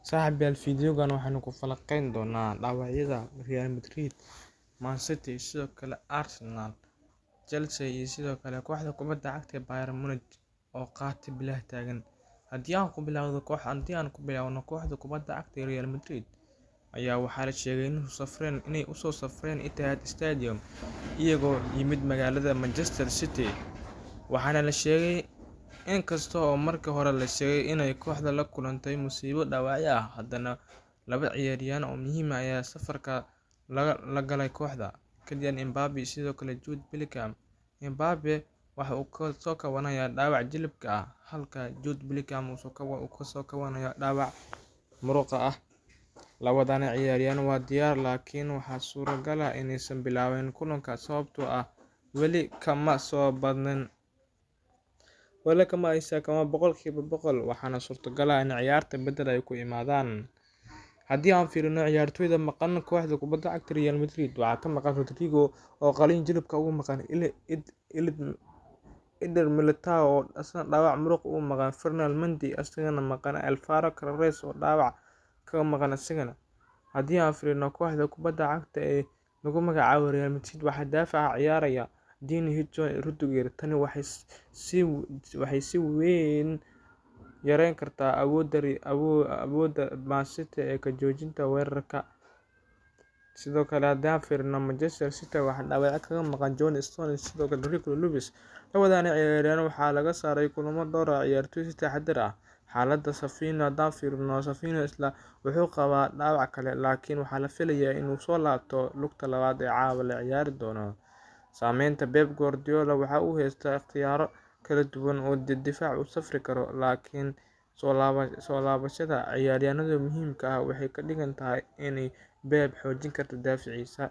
Saaxiibayaal, fiidiyogan waxaanu ku falanqeyn doonaa dhaawacyada Real Madrid, Man City, sidoo kale Arsenal, Chelsea iyo sidoo kale kooxda kubadda cagta ee Bayern Munich oo qaatay bilaha taagan. Haddii aan ku bilaawno kooxda kubadda cagta ee Real Madrid, ayaa waxaa la sheegay inay u soo safreen Etihad Stadium iyagoo yimid magaalada Manchester City, waxaana la sheegay inkasta oo markii hore la sheegay inay kooxda la kulantay musiibo dhaawacyo ah, haddana laba ciyaaryahan oo muhiim ah ayaa safarka la galay kooxda: Kylian Mbappe iyo sidoo kale Jude Bellingham. Mbappe waxa uu ka soo kabanayaa dhaawac jilibka ah, halka Jude Bellingham uu ka soo kabanayo dhaawac muruqa ah. Labadan ciyaaryahan waa diyaar, laakiin waxaa suuragal ah inaysan bilaabin kulanka sababtoo ah weli kama aysan boqolkiiba boqol, waxaana suurtagal ah in ciyaarta bedel ay ku yimaadaan. Haddii aan fiirino ciyaartoyda maqan kooxda kubadda cagta Real Madrid, waxaa ka maqan Rodrigo oo qalliin jilibka uga maqan, Eder Militao oo isna dhaawac muruq uga maqan, Ferland Mendy isagana maqan, Alvaro Carreras oo dhaawac kaga maqan isagana. Haddii aan fiirino kooxda kubadda cagta ee lagu magacaabo Real Madrid, waxaa daafaca ciyaaraya Dean Huijsen iyo Rudiger. Tani waxay si weyn yareyn kartaa awoodda Man City ee ka joojinta weerarka. Sidoo kale, haddii aan fiirino Manchester City, waxaa dhaawacyo kaga maqan John Stones iyo sidoo kale Rico Lewis. Labadan ciyaaryahan waxaa laga saaray kulamo dhowr ah ciyaartoy si taxaddar ah. Xaaladda Savinho, haddaan fiirino, Savinho isla wuxuu qabaa dhaawac kale, laakiin waxaa la filayaa inuu soo laabto lugta labaad ee caawa la ciyaari doono. Saameynta Pep Guardiola waxa uu haystaa ikhtiyaarro kala duwan oo difaac u safri karo, laakiin soo laabashada ciyaaryahanada muhiimka ah waxay ka dhigan tahay inay Pep xoojin karto daaficiisa.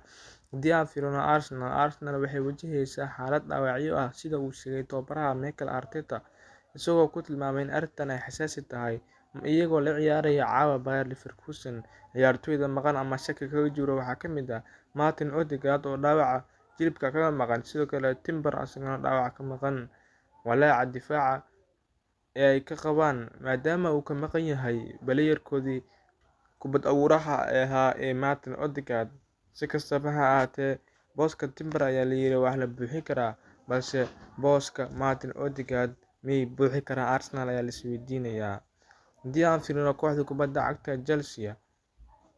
Haddii aan fiirino Arsenal waxay wajaheysaa xaalad dhaawacyo ah sida uu sheegay tababaraha Mikel Arteta, isagoo ku tilmaamay in arrintan ay xasaasi tahay, iyagoo la ciyaaraya caawa Bayer Leverkusen. Ciyaartoyda maqan ama shaki kaga jiro waxaa ka mid ah Martin Odegaard oo dhaawaca jilibka kaga maqan, sidoo kale Timber isagana dhaawac ka maqan. Walaaca difaaca ee ay ka qabaan maadaama uu ka maqan yahay baliyarkoodii kubad abuuraha ahaa ee Martin Odegaard. Si kastaba ha ahaatee, booska Timber ayaa la yiri waa la buuxin karaa, balse booska Martin Odegaard miyay buuxin karaan Arsenal ayaa la isweydiinayaa. Haddii aan fiirino kooxda kubadda cagta Chelsea,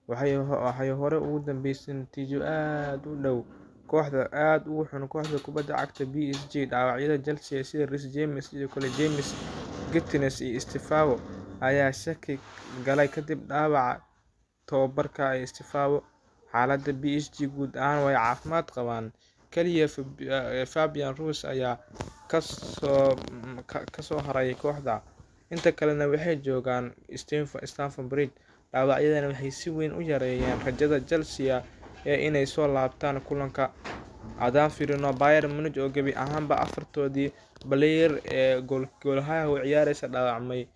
waxay hore ugu dambeysay natiijo aad u dhow kooxda aad uga xun kooxda kubadda cagta PSG. Dhaawacyada Chelsea sida Reece James, sidoo kale James Gittins iyo Estevao ayaa shaki galay kadib dhaawaca tababarka Estevao. Xaaladda PSG guud ahaan way caafimaad qabaan, kaliya Fabian Ruiz ayaa ka soo haray kooxda, inta kalena waxay joogaan Stamford Bridge. Dhaawacyadan waxay si weyn u yareeyeen rajada Chelsea ee inay soo laabtaan kulanka. Haddaan fiirino Bayern Munich oo gebi ahaanba afartoodii baliyar ee goolhayaha u ciyaaraysa dhaawacmay,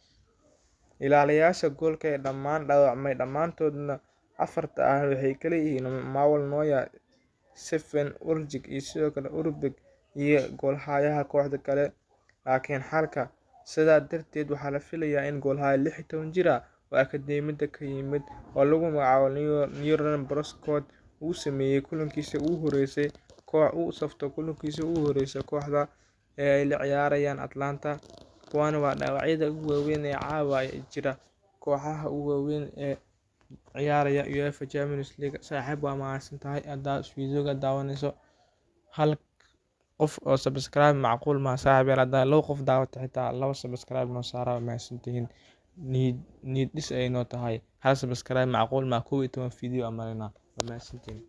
ilaaliyayaasha goolka ee dhaawacmay dhammaantoodna afarta ah waxay kala yihiin Manuel Neuer, Steffen Urjic iyo sidoo kale Ulreich iyo goolhayaha kooxda kale laakiin xalka. Sidaa darteed, waxaa la filayaa in goolhaye 16 jir ah oo akadeemiyadda ka yimid oo lagu magacaabo Laurent Broscott uu sameeyay kulankiisii ugu horeysay kooxda ee ay la ciyaarayaan Atalanta. Kuwani waa dhaawacyada ugu waaweyn ee caawa jira kooxaha ugu waaweyn ee ciyaaraya UEFA Champions League. Saaxiib, waa mahadsantahay haddaad fiidiyoga daawanayso. Hal qof oo subscribe macquul ma saaxiibayaal, haddii 2 qof daawato xitaa 2 subscribe noo saara, waa mahadsantihiin. Niyad dhis ay noo tahay. Hal subscribe macquul ma 11 fiidiyo amarina, waa mahadsantihiin.